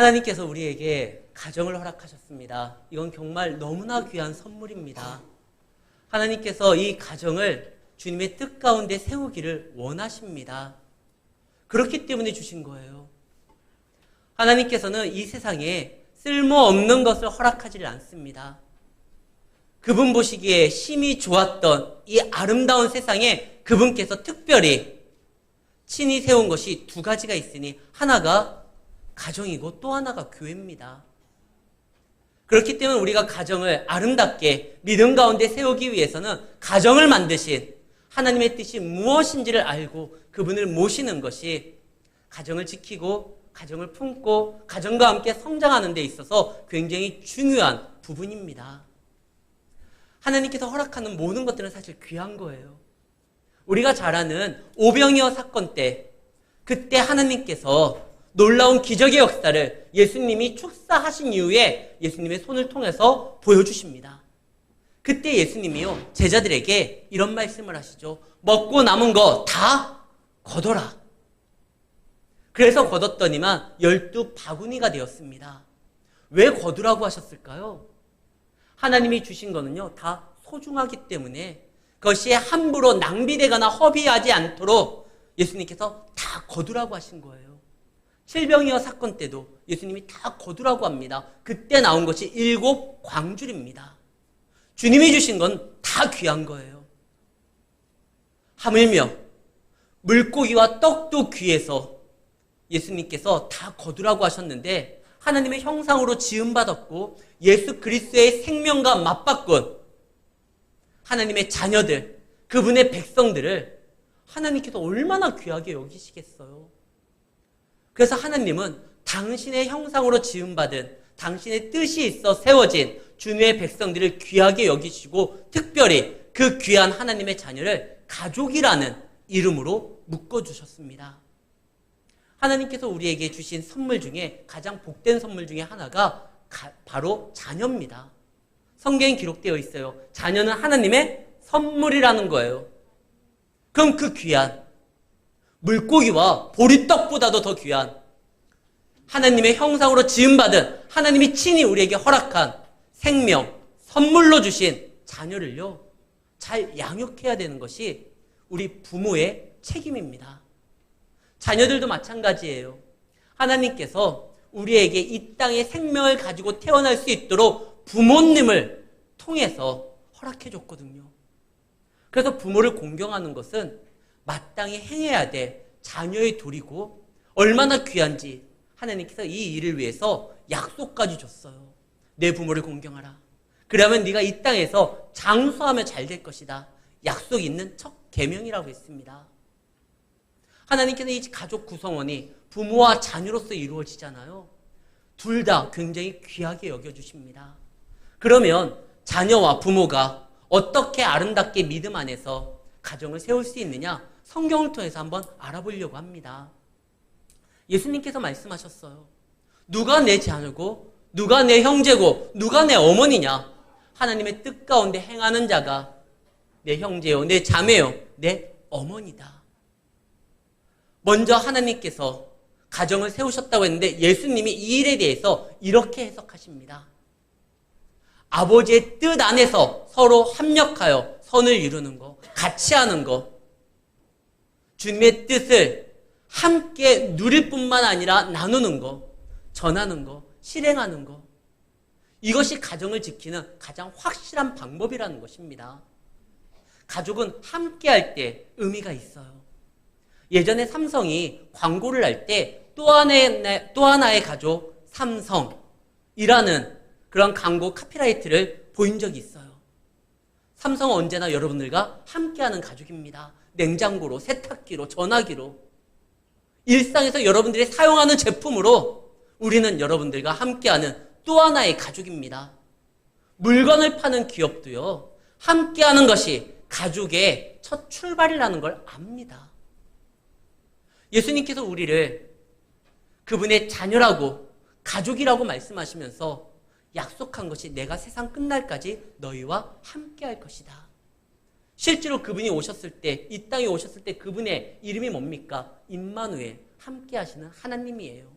하나님께서 우리에게 가정을 허락하셨습니다. 이건 정말 너무나 귀한 선물입니다. 하나님께서 이 가정을 주님의 뜻 가운데 세우기를 원하십니다. 그렇기 때문에 주신 거예요. 하나님께서는 이 세상에 쓸모없는 것을 허락하지 않습니다. 그분 보시기에 심히 좋았던 이 아름다운 세상에 그분께서 특별히 친히 세운 것이 두 가지가 있으니 하나가 가정이고 또 하나가 교회입니다. 그렇기 때문에 우리가 가정을 아름답게 믿음 가운데 세우기 위해서는 가정을 만드신 하나님의 뜻이 무엇인지를 알고 그분을 모시는 것이 가정을 지키고 가정을 품고 가정과 함께 성장하는 데 있어서 굉장히 중요한 부분입니다. 하나님께서 허락하는 모든 것들은 사실 귀한 거예요. 우리가 잘 아는 오병이어 사건 때 그때 하나님께서 놀라운 기적의 역사를 예수님이 축사하신 이후에 예수님의 손을 통해서 보여주십니다. 그때 예수님이요 제자들에게 이런 말씀을 하시죠. 먹고 남은 거 다 거둬라. 그래서 거뒀더니만 12바구니가 되었습니다. 왜 거두라고 하셨을까요? 하나님이 주신 거는요 다 소중하기 때문에 그것이 함부로 낭비되거나 허비하지 않도록 예수님께서 다 거두라고 하신 거예요. 칠병이어 사건 때도 예수님이 다 거두라고 합니다. 그때 나온 것이 7광줄입니다. 주님이 주신 건 다 귀한 거예요. 하물며 물고기와 떡도 귀해서 예수님께서 다 거두라고 하셨는데 하나님의 형상으로 지음받았고 예수 그리스도의 생명과 맞바꾼 하나님의 자녀들, 그분의 백성들을 하나님께서 얼마나 귀하게 여기시겠어요. 그래서 하나님은 당신의 형상으로 지음받은 당신의 뜻이 있어 세워진 주님의 백성들을 귀하게 여기시고 특별히 그 귀한 하나님의 자녀를 가족이라는 이름으로 묶어주셨습니다. 하나님께서 우리에게 주신 선물 중에 가장 복된 선물 중에 하나가 바로 자녀입니다. 성경에 기록되어 있어요. 자녀는 하나님의 선물이라는 거예요. 그럼 그 귀한 물고기와 보리떡보다도 더 귀한 하나님의 형상으로 지음받은 하나님이 친히 우리에게 허락한 생명, 선물로 주신 자녀를요 잘 양육해야 되는 것이 우리 부모의 책임입니다. 자녀들도 마찬가지예요. 하나님께서 우리에게 이 땅에 생명을 가지고 태어날 수 있도록 부모님을 통해서 허락해 줬거든요. 그래서 부모를 공경하는 것은 마땅히 행해야 될 자녀의 도리고 얼마나 귀한지 하나님께서 이 일을 위해서 약속까지 줬어요. 내 부모를 공경하라. 그러면 네가 이 땅에서 장수하면 잘 될 것이다. 약속 있는 첫 계명이라고 했습니다. 하나님께서 이 가족 구성원이 부모와 자녀로서 이루어지잖아요. 둘 다 굉장히 귀하게 여겨주십니다. 그러면 자녀와 부모가 어떻게 아름답게 믿음 안에서 가정을 세울 수 있느냐? 성경을 통해서 한번 알아보려고 합니다. 예수님께서 말씀하셨어요. 누가 내 자녀고 누가 내 형제고 누가 내 어머니냐? 하나님의 뜻 가운데 행하는 자가 내 형제요, 내 자매요, 내 어머니다. 먼저 하나님께서 가정을 세우셨다고 했는데 예수님이 이 일에 대해서 이렇게 해석하십니다. 아버지의 뜻 안에서 서로 합력하여 선을 이루는 거, 같이 하는 거, 주님의 뜻을 함께 누릴 뿐만 아니라 나누는 거, 전하는 거, 실행하는 거, 이것이 가정을 지키는 가장 확실한 방법이라는 것입니다. 가족은 함께 할 때 의미가 있어요. 예전에 삼성이 광고를 할 때 또 하나의 가족 삼성이라는 그런 광고 카피라이트를 보인 적이 있어요. 삼성은 언제나 여러분들과 함께하는 가족입니다. 냉장고로, 세탁기로, 전화기로 일상에서 여러분들이 사용하는 제품으로 우리는 여러분들과 함께하는 또 하나의 가족입니다. 물건을 파는 기업도요, 함께하는 것이 가족의 첫 출발이라는 걸 압니다. 예수님께서 우리를 그분의 자녀라고 가족이라고 말씀하시면서 약속한 것이 내가 세상 끝날까지 너희와 함께할 것이다. 실제로 그분이 오셨을 때, 이 땅에 오셨을 때 그분의 이름이 뭡니까? 임마누엘, 함께하시는 하나님이에요.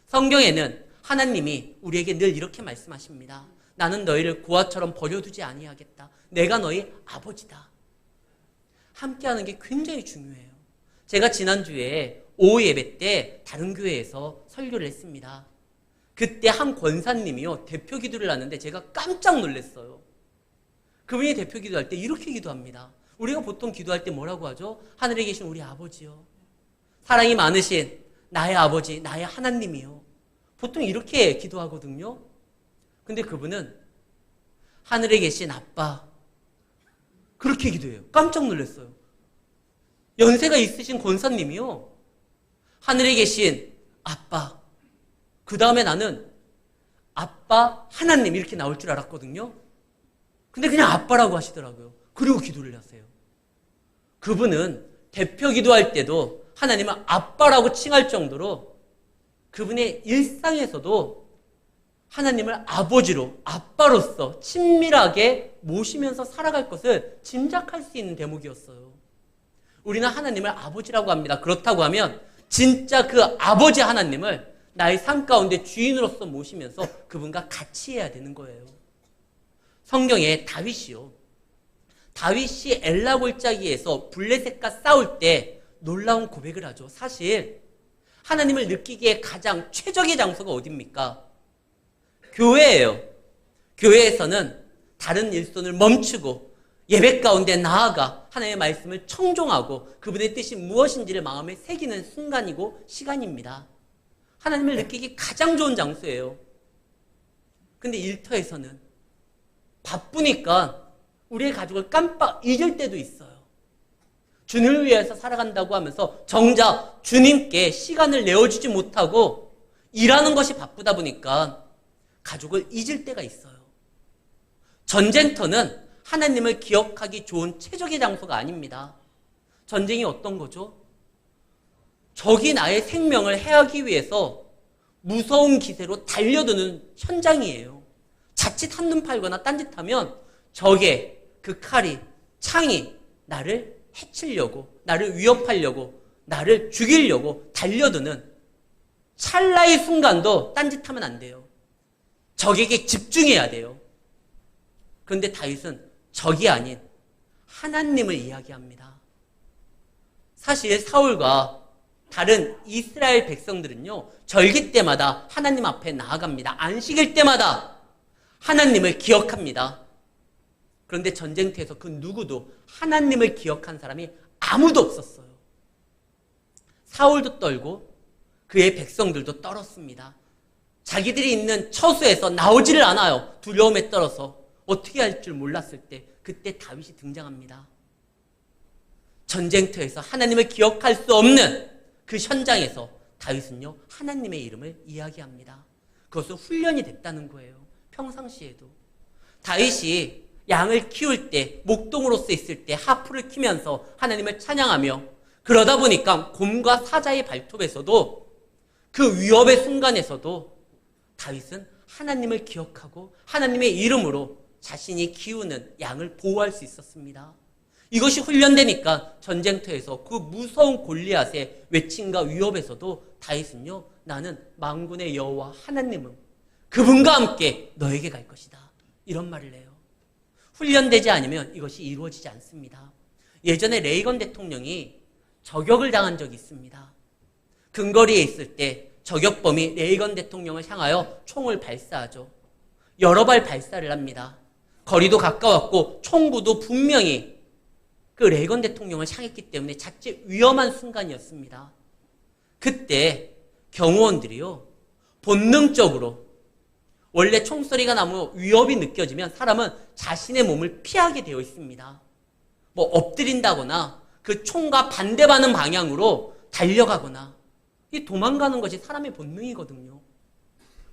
성경에는 하나님이 우리에게 늘 이렇게 말씀하십니다. 나는 너희를 고아처럼 버려두지 아니하겠다. 내가 너희 아버지다. 함께하는 게 굉장히 중요해요. 제가 지난주에 오후 예배 때 다른 교회에서 설교를 했습니다. 그때 한 권사님이요, 대표 기도를 하는데 제가 깜짝 놀랐어요. 그분이 대표 기도할 때 이렇게 기도합니다. 우리가 보통 기도할 때 뭐라고 하죠? 하늘에 계신 우리 아버지요, 사랑이 많으신 나의 아버지, 나의 하나님이요. 보통 이렇게 기도하거든요. 근데 그분은 하늘에 계신 아빠, 그렇게 기도해요. 깜짝 놀랐어요. 연세가 있으신 권사님이요, 하늘에 계신 아빠, 그 다음에 나는 아빠, 하나님 이렇게 나올 줄 알았거든요. 근데 그냥 아빠라고 하시더라고요. 그리고 기도를 하세요. 그분은 대표 기도할 때도 하나님은 아빠라고 칭할 정도로 그분의 일상에서도 하나님을 아버지로, 아빠로서 친밀하게 모시면서 살아갈 것을 짐작할 수 있는 대목이었어요. 우리는 하나님을 아버지라고 합니다. 그렇다고 하면 진짜 그 아버지 하나님을 나의 삶 가운데 주인으로서 모시면서 그분과 같이 해야 되는 거예요. 성경에 다윗이요, 다윗이 엘라 골짜기에서 블레셋과 싸울 때 놀라운 고백을 하죠. 사실 하나님을 느끼기에 가장 최적의 장소가 어디입니까? 교회예요. 교회에서는 다른 일손을 멈추고 예배 가운데 나아가 하나님의 말씀을 청종하고 그분의 뜻이 무엇인지를 마음에 새기는 순간이고 시간입니다. 하나님을 느끼기 가장 좋은 장소예요. 근데 일터에서는 바쁘니까 우리의 가족을 깜빡 잊을 때도 있어요. 주님을 위해서 살아간다고 하면서 정작 주님께 시간을 내어주지 못하고 일하는 것이 바쁘다 보니까 가족을 잊을 때가 있어요. 전쟁터는 하나님을 기억하기 좋은 최적의 장소가 아닙니다. 전쟁이 어떤 거죠? 적이 나의 생명을 해하기 위해서 무서운 기세로 달려드는 현장이에요. 자칫 한눈 팔거나 딴짓하면 적의 그 칼이, 창이 나를 해치려고, 나를 위협하려고, 나를 죽이려고 달려드는 찰나의 순간도 딴짓하면 안 돼요. 적에게 집중해야 돼요. 그런데 다윗은 적이 아닌 하나님을 이야기합니다. 사실 사울과 다른 이스라엘 백성들은요, 절기 때마다 하나님 앞에 나아갑니다. 안식일 때마다 하나님을 기억합니다. 그런데 전쟁터에서 그 누구도 하나님을 기억한 사람이 아무도 없었어요. 사울도 떨고 그의 백성들도 떨었습니다. 자기들이 있는 처소에서 나오지를 않아요. 두려움에 떨어서 어떻게 할 줄 몰랐을 때 그때 다윗이 등장합니다. 전쟁터에서 하나님을 기억할 수 없는 그 현장에서 다윗은요, 하나님의 이름을 이야기합니다. 그것은 훈련이 됐다는 거예요. 평상시에도. 다윗이 양을 키울 때, 목동으로서 있을 때 하프를 키면서 하나님을 찬양하며, 그러다 보니까 곰과 사자의 발톱에서도 그 위협의 순간에서도 다윗은 하나님을 기억하고 하나님의 이름으로 자신이 키우는 양을 보호할 수 있었습니다. 이것이 훈련되니까 전쟁터에서 그 무서운 골리앗의 외침과 위협에서도 다윗은요, 나는 만군의 여호와 하나님은 그분과 함께 너에게 갈 것이다, 이런 말을 해요. 훈련되지 않으면 이것이 이루어지지 않습니다. 예전에 레이건 대통령이 저격을 당한 적이 있습니다. 근거리에 있을 때 저격범이 레이건 대통령을 향하여 총을 발사하죠. 여러 발 발사를 합니다. 거리도 가까웠고 총구도 분명히 그 레이건 대통령을 향했기 때문에 자칫 위험한 순간이었습니다. 그때 경호원들이요, 본능적으로 원래 총소리가 나면 위협이 느껴지면 사람은 자신의 몸을 피하게 되어 있습니다. 뭐 엎드린다거나 그 총과 반대하는 방향으로 달려가거나 이 도망가는 것이 사람의 본능이거든요.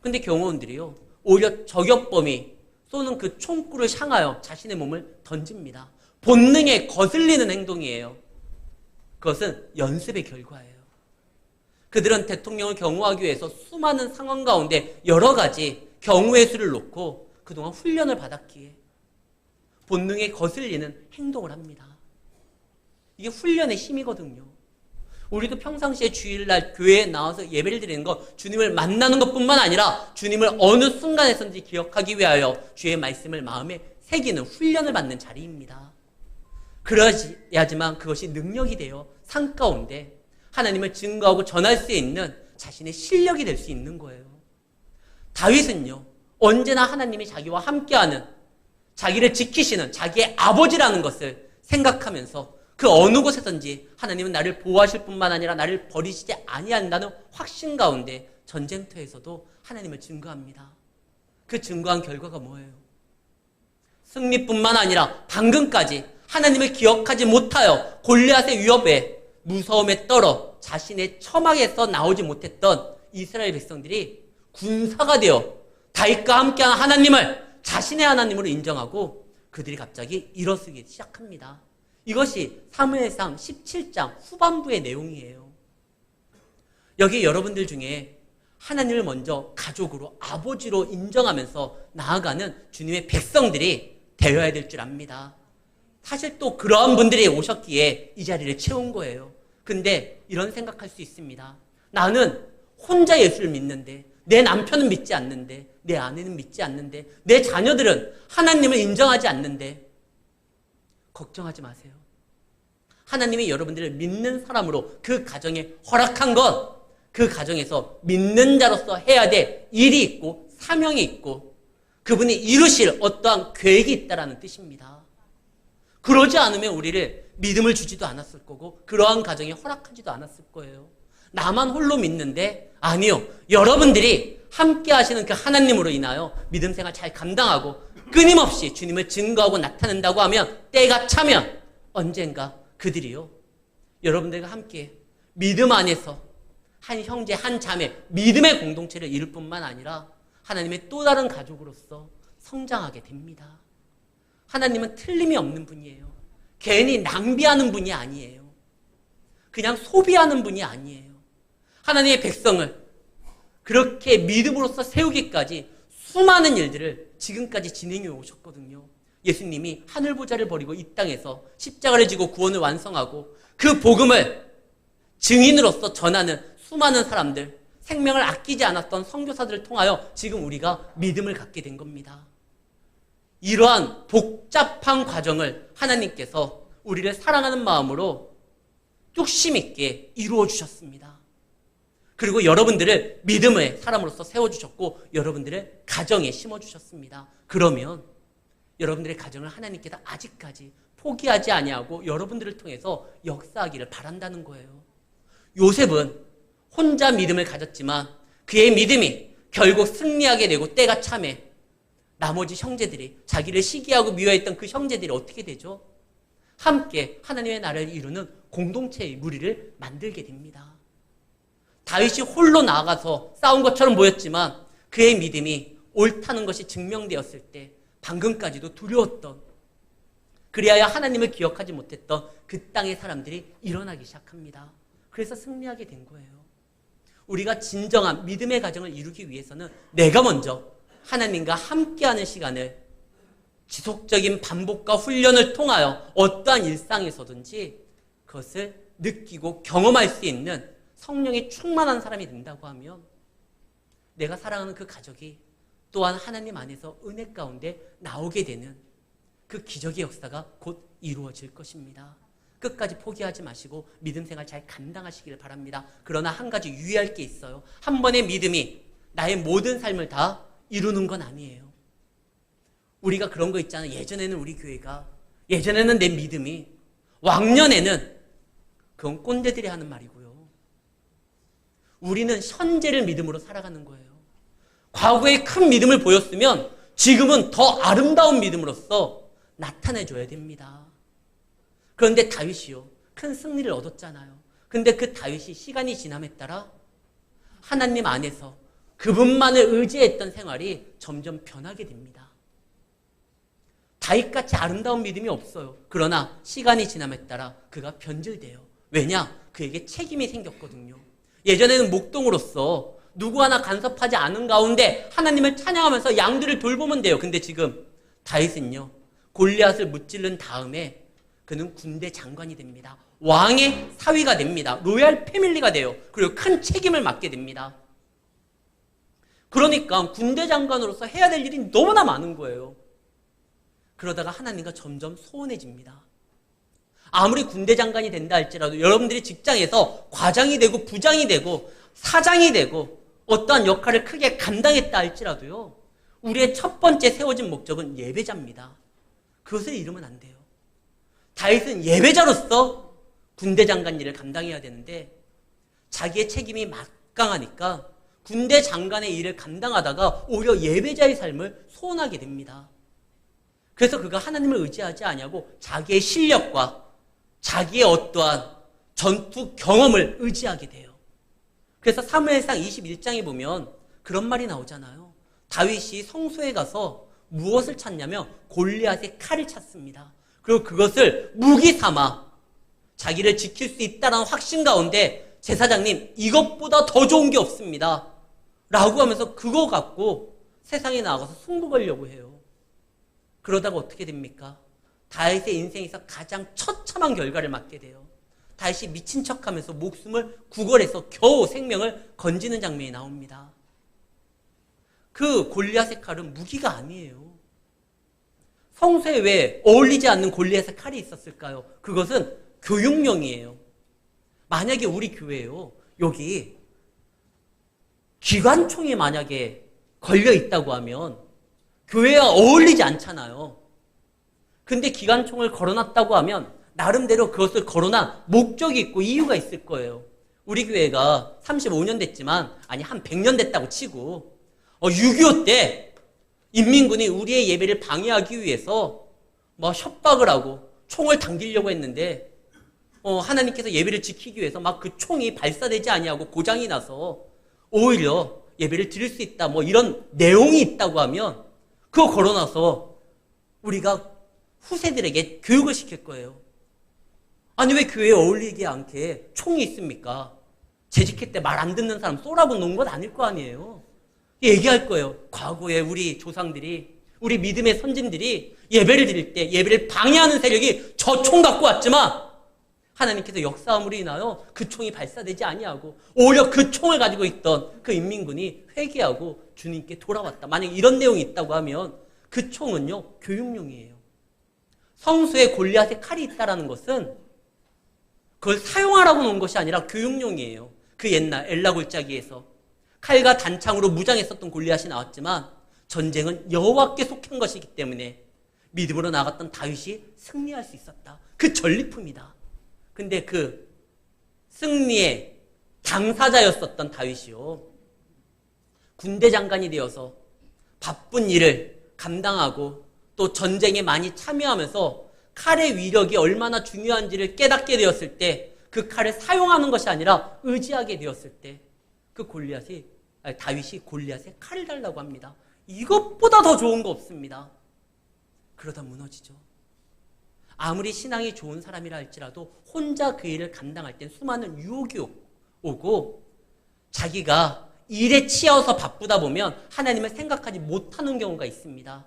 근데 경호원들이요, 오히려 저격범이 쏘는 그 총구를 향하여 자신의 몸을 던집니다. 본능에 거슬리는 행동이에요. 그것은 연습의 결과예요. 그들은 대통령을 경호하기 위해서 수많은 상황 가운데 여러 가지 경우의 수를 놓고 그동안 훈련을 받았기에 본능에 거슬리는 행동을 합니다. 이게 훈련의 힘이거든요. 우리도 평상시에 주일날 교회에 나와서 예배를 드리는 것, 주님을 만나는 것뿐만 아니라 주님을 어느 순간에서든지 기억하기 위하여 주의 말씀을 마음에 새기는 훈련을 받는 자리입니다. 그러야지만 그것이 능력이 되어 삶 가운데 하나님을 증거하고 전할 수 있는 자신의 실력이 될 수 있는 거예요. 다윗은요, 언제나 하나님이 자기와 함께하는, 자기를 지키시는 자기의 아버지라는 것을 생각하면서 그 어느 곳에든지 하나님은 나를 보호하실 뿐만 아니라 나를 버리시지 아니한다는 확신 가운데 전쟁터에서도 하나님을 증거합니다. 그 증거한 결과가 뭐예요? 승리뿐만 아니라 방금까지 하나님을 기억하지 못하여 골리앗의 위협에 무서움에 떨어 자신의 처막에서 나오지 못했던 이스라엘 백성들이 군사가 되어 다윗과 함께한 하나님을 자신의 하나님으로 인정하고 그들이 갑자기 일어서기 시작합니다. 이것이 사무엘상 17장 후반부의 내용이에요. 여기 여러분들 중에 하나님을 먼저 가족으로, 아버지로 인정하면서 나아가는 주님의 백성들이 되어야 될 줄 압니다. 사실 또 그러한 분들이 오셨기에 이 자리를 채운 거예요. 근데 이런 생각할 수 있습니다. 나는 혼자 예수를 믿는데, 내 남편은 믿지 않는데, 내 아내는 믿지 않는데, 내 자녀들은 하나님을 인정하지 않는데. 걱정하지 마세요. 하나님이 여러분들을 믿는 사람으로 그 가정에 허락한 건 그 가정에서 믿는 자로서 해야 될 일이 있고 사명이 있고 그분이 이루실 어떠한 계획이 있다는 뜻입니다. 그러지 않으면 우리를 믿음을 주지도 않았을 거고 그러한 가정에 허락하지도 않았을 거예요. 나만 홀로 믿는데, 아니요, 여러분들이 함께 하시는 그 하나님으로 인하여 믿음 생활 잘 감당하고 끊임없이 주님을 증거하고 나타낸다고 하면, 때가 차면 언젠가 그들이요, 여러분들과 함께 믿음 안에서 한 형제 한 자매 믿음의 공동체를 이룰 뿐만 아니라 하나님의 또 다른 가족으로서 성장하게 됩니다. 하나님은 틀림이 없는 분이에요. 괜히 낭비하는 분이 아니에요. 그냥 소비하는 분이 아니에요. 하나님의 백성을 그렇게 믿음으로써 세우기까지 수많은 일들을 지금까지 진행해 오셨거든요. 예수님이 하늘보좌를 버리고 이 땅에서 십자가를 지고 구원을 완성하고 그 복음을 증인으로서 전하는 수많은 사람들, 생명을 아끼지 않았던 선교사들을 통하여 지금 우리가 믿음을 갖게 된 겁니다. 이러한 복잡한 과정을 하나님께서 우리를 사랑하는 마음으로 뚝심 있게 이루어 주셨습니다. 그리고 여러분들을 믿음의 사람으로서 세워주셨고 여러분들을 가정에 심어주셨습니다. 그러면 여러분들의 가정을 하나님께서 아직까지 포기하지 아니하고 여러분들을 통해서 역사하기를 바란다는 거예요. 요셉은 혼자 믿음을 가졌지만 그의 믿음이 결국 승리하게 되고 때가 차매 나머지 형제들이, 자기를 시기하고 미워했던 그 형제들이 어떻게 되죠? 함께 하나님의 나라를 이루는 공동체의 무리를 만들게 됩니다. 다윗이 홀로 나아가서 싸운 것처럼 보였지만 그의 믿음이 옳다는 것이 증명되었을 때 방금까지도 두려웠던, 그리하여 하나님을 기억하지 못했던 그 땅의 사람들이 일어나기 시작합니다. 그래서 승리하게 된 거예요. 우리가 진정한 믿음의 가정을 이루기 위해서는 내가 먼저 하나님과 함께하는 시간을 지속적인 반복과 훈련을 통하여 어떠한 일상에서든지 그것을 느끼고 경험할 수 있는 성령이 충만한 사람이 된다고 하면 내가 사랑하는 그 가족이 또한 하나님 안에서 은혜 가운데 나오게 되는 그 기적의 역사가 곧 이루어질 것입니다. 끝까지 포기하지 마시고 믿음 생활 잘 감당하시기를 바랍니다. 그러나 한 가지 유의할 게 있어요. 한 번의 믿음이 나의 모든 삶을 다 이루는 건 아니에요. 우리가 그런 거 있잖아요. 예전에는 우리 교회가, 예전에는 내 믿음이, 왕년에는, 그건 꼰대들이 하는 말이고요. 우리는 현재를 믿음으로 살아가는 거예요. 과거에 큰 믿음을 보였으면 지금은 더 아름다운 믿음으로써 나타내줘야 됩니다. 그런데 다윗이요, 큰 승리를 얻었잖아요. 근데 그 다윗이 시간이 지남에 따라 하나님 안에서 그분만을 의지했던 생활이 점점 변하게 됩니다. 다윗같이 아름다운 믿음이 없어요. 그러나 시간이 지남에 따라 그가 변질돼요. 왜냐? 그에게 책임이 생겼거든요. 예전에는 목동으로서 누구 하나 간섭하지 않은 가운데 하나님을 찬양하면서 양들을 돌보면 돼요. 근데 지금 다윗은요, 골리앗을 무찌른 다음에 그는 군대 장관이 됩니다. 왕의 사위가 됩니다. 로얄 패밀리가 돼요. 그리고 큰 책임을 맡게 됩니다. 그러니까 군대 장관으로서 해야 될 일이 너무나 많은 거예요. 그러다가 하나님과 점점 소원해집니다. 아무리 군대 장관이 된다 할지라도 여러분들이 직장에서 과장이 되고 부장이 되고 사장이 되고 어떠한 역할을 크게 감당했다 할지라도요, 우리의 첫 번째 세워진 목적은 예배자입니다. 그것을 잃으면 안 돼요. 다윗은 예배자로서 군대 장관 일을 감당해야 되는데 자기의 책임이 막강하니까 군대 장관의 일을 감당하다가 오히려 예배자의 삶을 소원하게 됩니다. 그래서 그가 하나님을 의지하지 아니하고 자기의 실력과 자기의 어떠한 전투 경험을 의지하게 돼요. 그래서 사무엘상 21장에 보면 그런 말이 나오잖아요. 다윗이 성소에 가서 무엇을 찾냐면 골리앗의 칼을 찾습니다. 그리고 그것을 무기 삼아 자기를 지킬 수 있다는 확신 가운데 제사장님, 이것보다 더 좋은 게 없습니다 라고 하면서 그거 갖고 세상에 나가서 승부 걸려고 해요. 그러다가 어떻게 됩니까? 다윗의 인생에서 가장 처참한 결과를 맞게 돼요. 다윗이 미친 척하면서 목숨을 구걸해서 겨우 생명을 건지는 장면이 나옵니다. 그 골리앗의 칼은 무기가 아니에요. 성소에 왜 어울리지 않는 골리앗의 칼이 있었을까요? 그것은 교육용이에요. 만약에 우리 교회요, 여기 기관총이 만약에 걸려 있다고 하면 교회와 어울리지 않잖아요. 근데 기관총을 걸어놨다고 하면 나름대로 그것을 걸어놓은 목적이 있고 이유가 있을 거예요. 우리 교회가 35년 됐지만, 아니 한 100년 됐다고 치고 6.25 때 인민군이 우리의 예배를 방해하기 위해서 막 협박을 하고 총을 당기려고 했는데 하나님께서 예배를 지키기 위해서 막 그 총이 발사되지 아니하고 고장이 나서 오히려 예배를 드릴 수 있다, 뭐 이런 내용이 있다고 하면 그거 걸어놔서 우리가 후세들에게 교육을 시킬 거예요. 아니 왜 교회에 어울리지 않게 총이 있습니까? 재직회 때 말 안 듣는 사람 쏘라고 놓은 건 아닐 거 아니에요. 얘기할 거예요. 과거에 우리 조상들이, 우리 믿음의 선진들이 예배를 드릴 때 예배를 방해하는 세력이 저 총 갖고 왔지만 하나님께서 역사함으로 인하여 그 총이 발사되지 아니하고 오히려 그 총을 가지고 있던 그 인민군이 회개하고 주님께 돌아왔다. 만약 이런 내용이 있다고 하면 그 총은요, 교육용이에요. 성소에 골리앗의 칼이 있다는 것은 그걸 사용하라고 놓은 것이 아니라 교육용이에요. 그 옛날 엘라 골짜기에서 칼과 단창으로 무장했었던 골리앗이 나왔지만 전쟁은 여호와께 속한 것이기 때문에 믿음으로 나갔던 다윗이 승리할 수 있었다. 그 전리품이다. 근데 그 승리의 당사자였었던 다윗이요, 군대 장관이 되어서 바쁜 일을 감당하고 또 전쟁에 많이 참여하면서 칼의 위력이 얼마나 중요한지를 깨닫게 되었을 때, 그 칼을 사용하는 것이 아니라 의지하게 되었을 때 그 다윗이 골리앗의 칼을 달라고 합니다. 이것보다 더 좋은 거 없습니다. 그러다 무너지죠. 아무리 신앙이 좋은 사람이라 할지라도 혼자 그 일을 감당할 땐 수많은 유혹이 오고 자기가 일에 치여서 바쁘다 보면 하나님을 생각하지 못하는 경우가 있습니다.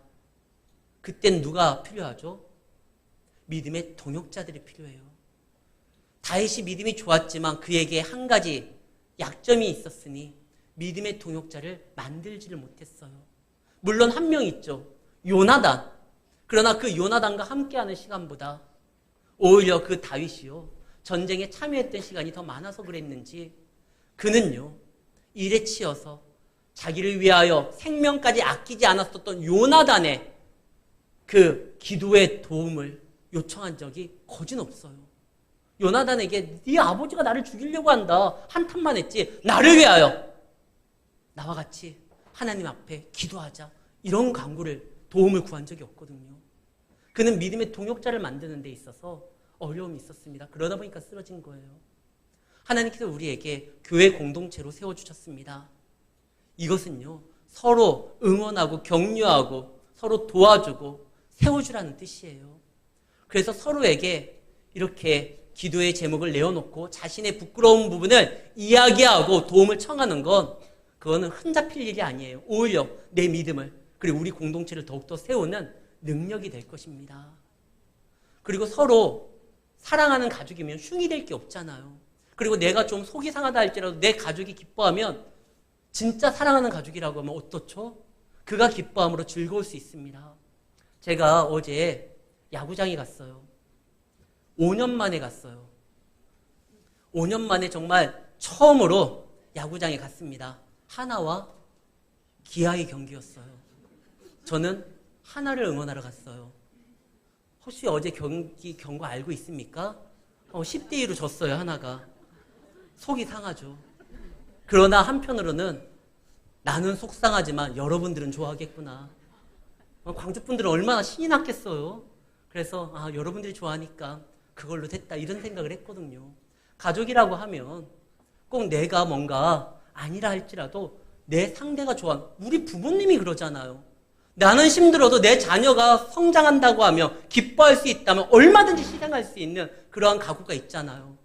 그땐 누가 필요하죠? 믿음의 동역자들이 필요해요. 다윗이 믿음이 좋았지만 그에게 한 가지 약점이 있었으니 믿음의 동역자를 만들지를 못했어요. 물론 한 명 있죠. 요나단. 그러나 그 요나단과 함께하는 시간보다 오히려 그 다윗이요, 전쟁에 참여했던 시간이 더 많아서 그랬는지 그는요, 일에 치여서 자기를 위하여 생명까지 아끼지 않았었던 요나단의 그 기도의 도움을 요청한 적이 거진 없어요. 요나단에게 네 아버지가 나를 죽이려고 한다, 한탄만 했지 나를 위하여 나와 같이 하나님 앞에 기도하자, 이런 간구를, 도움을 구한 적이 없거든요. 그는 믿음의 동역자를 만드는 데 있어서 어려움이 있었습니다. 그러다 보니까 쓰러진 거예요. 하나님께서 우리에게 교회 공동체로 세워주셨습니다. 이것은요, 서로 응원하고 격려하고 서로 도와주고 세워주라는 뜻이에요. 그래서 서로에게 이렇게 기도의 제목을 내어놓고 자신의 부끄러운 부분을 이야기하고 도움을 청하는 건, 그거는 흠잡힐 일이 아니에요. 오히려 내 믿음을, 그리고 우리 공동체를 더욱더 세우는 능력이 될 것입니다. 그리고 서로 사랑하는 가족이면 흉이 될 게 없잖아요. 그리고 내가 좀 속이 상하다 할지라도 내 가족이 기뻐하면 진짜 사랑하는 가족이라고 하면 어떻죠? 그가 기뻐함으로 즐거울 수 있습니다. 제가 어제 야구장에 갔어요. 5년 만에 갔어요. 5년 만에 정말 처음으로 야구장에 갔습니다. 하나와 기아의 경기였어요. 저는 하나를 응원하러 갔어요. 혹시 어제 경고 알고 있습니까? 10대 2로 졌어요, 하나가. 속이 상하죠. 그러나 한편으로는 나는 속상하지만 여러분들은 좋아하겠구나. 광주분들은 얼마나 신이 났겠어요. 그래서 여러분들이 좋아하니까 그걸로 됐다 이런 생각을 했거든요. 가족이라고 하면 꼭 내가 뭔가 아니라 할지라도 내 상대가 좋아. 우리 부모님이 그러잖아요. 나는 힘들어도 내 자녀가 성장한다고 하면 기뻐할 수 있다면 얼마든지 희생할 수 있는 그러한 각오가 있잖아요.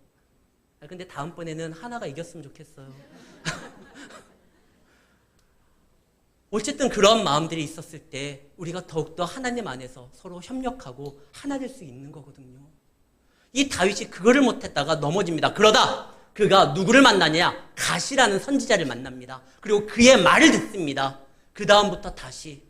근데 다음번에는 하나가 이겼으면 좋겠어요. 어쨌든 그런 마음들이 있었을 때 우리가 더욱더 하나님 안에서 서로 협력하고 하나 될 수 있는 거거든요. 이 다윗이 그거를 못했다가 넘어집니다. 그러다 그가 누구를 만나냐? 갓이라는 선지자를 만납니다. 그리고 그의 말을 듣습니다. 그 다음부터 다시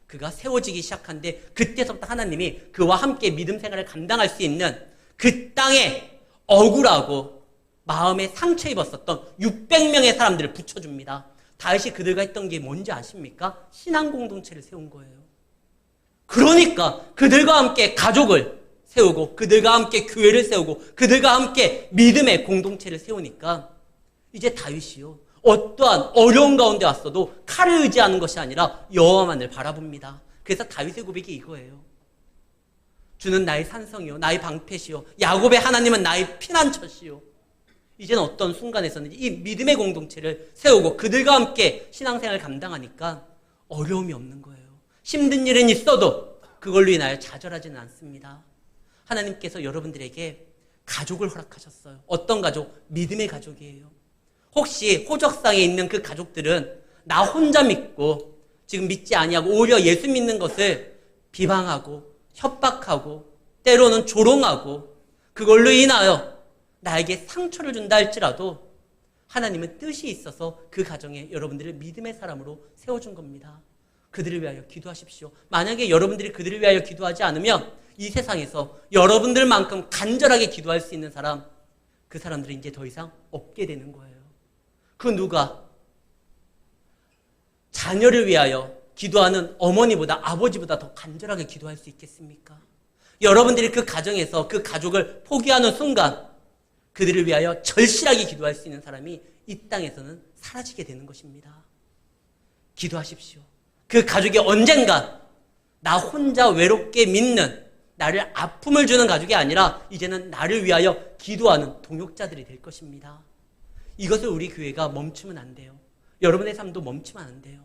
그가 세워지기 시작한데 그때서부터 하나님이 그와 함께 믿음 생활을 감당할 수 있는 그 땅에 억울하고 마음에 상처 입었었던 600명의 사람들을 붙여줍니다. 다윗이 그들과 했던 게 뭔지 아십니까? 신앙 공동체를 세운 거예요. 그러니까 그들과 함께 가족을 세우고 그들과 함께 교회를 세우고 그들과 함께 믿음의 공동체를 세우니까 이제 다윗이요. 어떠한 어려운 가운데 왔어도 칼을 의지하는 것이 아니라 여호와만을 바라봅니다. 그래서 다윗의 고백이 이거예요. 주는 나의 산성이요 나의 방패시요 야곱의 하나님은 나의 피난처시요. 이제는 어떤 순간에서는 이 믿음의 공동체를 세우고 그들과 함께 신앙생활을 감당하니까 어려움이 없는 거예요. 힘든 일은 있어도 그걸로 인하여 좌절하지는 않습니다. 하나님께서 여러분들에게 가족을 허락하셨어요. 어떤 가족? 믿음의 가족이에요. 혹시 호적상에 있는 그 가족들은 나 혼자 믿고 지금 믿지 아니하고 오히려 예수 믿는 것을 비방하고 협박하고 때로는 조롱하고 그걸로 인하여 나에게 상처를 준다 할지라도 하나님은 뜻이 있어서 그 가정에 여러분들을 믿음의 사람으로 세워준 겁니다. 그들을 위하여 기도하십시오. 만약에 여러분들이 그들을 위하여 기도하지 않으면 이 세상에서 여러분들만큼 간절하게 기도할 수 있는 사람, 그 사람들은 이제 더 이상 없게 되는 거예요. 그 누가 자녀를 위하여 기도하는 어머니보다 아버지보다 더 간절하게 기도할 수 있겠습니까? 여러분들이 그 가정에서 그 가족을 포기하는 순간 그들을 위하여 절실하게 기도할 수 있는 사람이 이 땅에서는 사라지게 되는 것입니다. 기도하십시오. 그 가족이 언젠가 나 혼자 외롭게 믿는 나를 아픔을 주는 가족이 아니라 이제는 나를 위하여 기도하는 동역자들이 될 것입니다. 이것을 우리 교회가 멈추면 안 돼요. 여러분의 삶도 멈추면 안 돼요.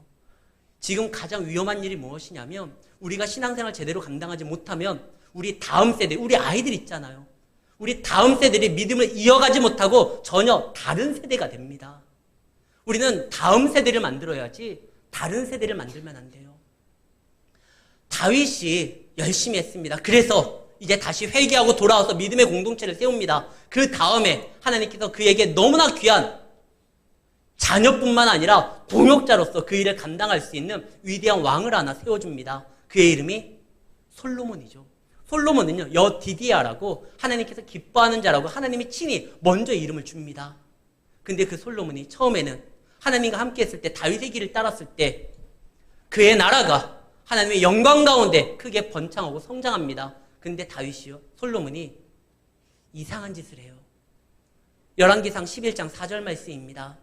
지금 가장 위험한 일이 무엇이냐면 우리가 신앙생활 제대로 감당하지 못하면 우리 다음 세대, 우리 아이들 있잖아요. 우리 다음 세대들이 믿음을 이어가지 못하고 전혀 다른 세대가 됩니다. 우리는 다음 세대를 만들어야지 다른 세대를 만들면 안 돼요. 다윗이 열심히 했습니다. 그래서 이제 다시 회개하고 돌아와서 믿음의 공동체를 세웁니다. 그 다음에 하나님께서 그에게 너무나 귀한 자녀뿐만 아니라 동역자로서 그 일을 감당할 수 있는 위대한 왕을 하나 세워줍니다. 그의 이름이 솔로몬이죠. 솔로몬은요, 여디디아라고 하나님께서 기뻐하는 자라고 하나님이 친히 먼저 이름을 줍니다. 근데 그 솔로몬이 처음에는 하나님과 함께 했을 때 다윗의 길을 따랐을 때 그의 나라가 하나님의 영광 가운데 크게 번창하고 성장합니다. 근데 다윗이요, 솔로몬이 이상한 짓을 해요. 열왕기상 11장 4절 말씀입니다.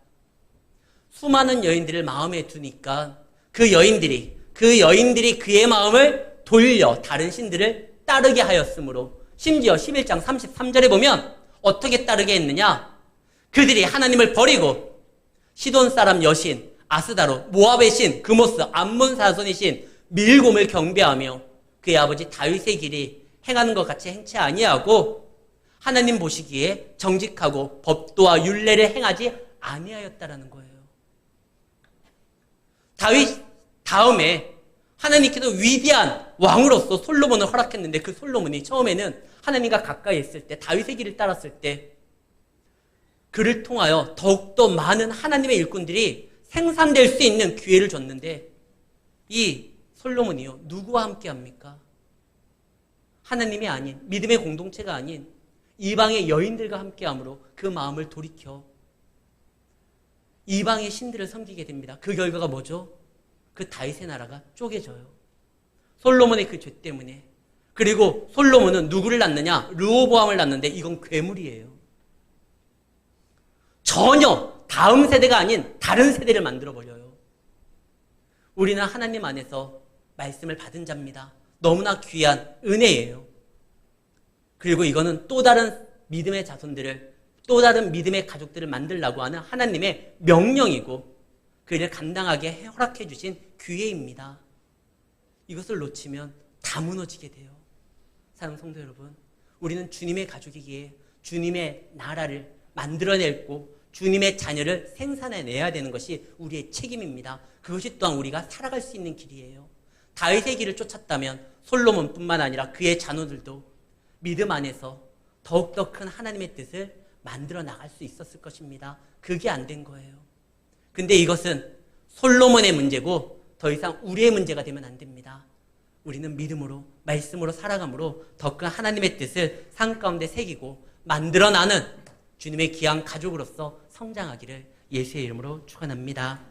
수많은 여인들을 마음에 두니까 그 여인들이 그의 마음을 돌려 다른 신들을 따르게 하였으므로 심지어 11장 33절에 보면 어떻게 따르게 했느냐? 그들이 하나님을 버리고 시돈 사람 여신 아스다로, 모압의 신 그모스, 암몬 사손의 신 밀곰을 경배하며 그의 아버지 다윗의 길이 행하는 것 같이 행치 아니하고 하나님 보시기에 정직하고 법도와 율례를 행하지 아니하였다라는 거예요. 다윗 다음에 하나님께서 위대한 왕으로서 솔로몬을 허락했는데 그 솔로몬이 처음에는 하나님과 가까이 있을 때, 다윗의 길을 따랐을 때 그를 통하여 더욱더 많은 하나님의 일꾼들이 생산될 수 있는 기회를 줬는데 이 솔로몬이요, 누구와 함께 합니까? 하나님이 아닌, 믿음의 공동체가 아닌 이방의 여인들과 함께 함으로 그 마음을 돌이켜 이방의 신들을 섬기게 됩니다. 그 결과가 뭐죠? 그 다윗의 나라가 쪼개져요. 솔로몬의 그 죄 때문에. 그리고 솔로몬은 누구를 낳느냐? 르호보암을 낳는데 이건 괴물이에요. 전혀 다음 세대가 아닌 다른 세대를 만들어버려요. 우리는 하나님 안에서 말씀을 받은 자입니다. 너무나 귀한 은혜예요. 그리고 이거는 또 다른 믿음의 자손들을, 또 다른 믿음의 가족들을 만들라고 하는 하나님의 명령이고 그 일을 감당하게 허락해 주신 기회입니다. 이것을 놓치면 다 무너지게 돼요. 사랑하는 성도 여러분, 우리는 주님의 가족이기에 주님의 나라를 만들어내고 주님의 자녀를 생산해내야 되는 것이 우리의 책임입니다. 그것이 또한 우리가 살아갈 수 있는 길이에요. 다윗의 길을 쫓았다면 솔로몬뿐만 아니라 그의 자녀들도 믿음 안에서 더욱더 큰 하나님의 뜻을 만들어 나갈 수 있었을 것입니다. 그게 안 된 거예요. 근데 이것은 솔로몬의 문제고 더 이상 우리의 문제가 되면 안 됩니다. 우리는 믿음으로, 말씀으로 살아감으로 더 큰 하나님의 뜻을 삶 가운데 새기고 만들어나는 주님의 귀한 가족으로서 성장하기를 예수의 이름으로 축원합니다.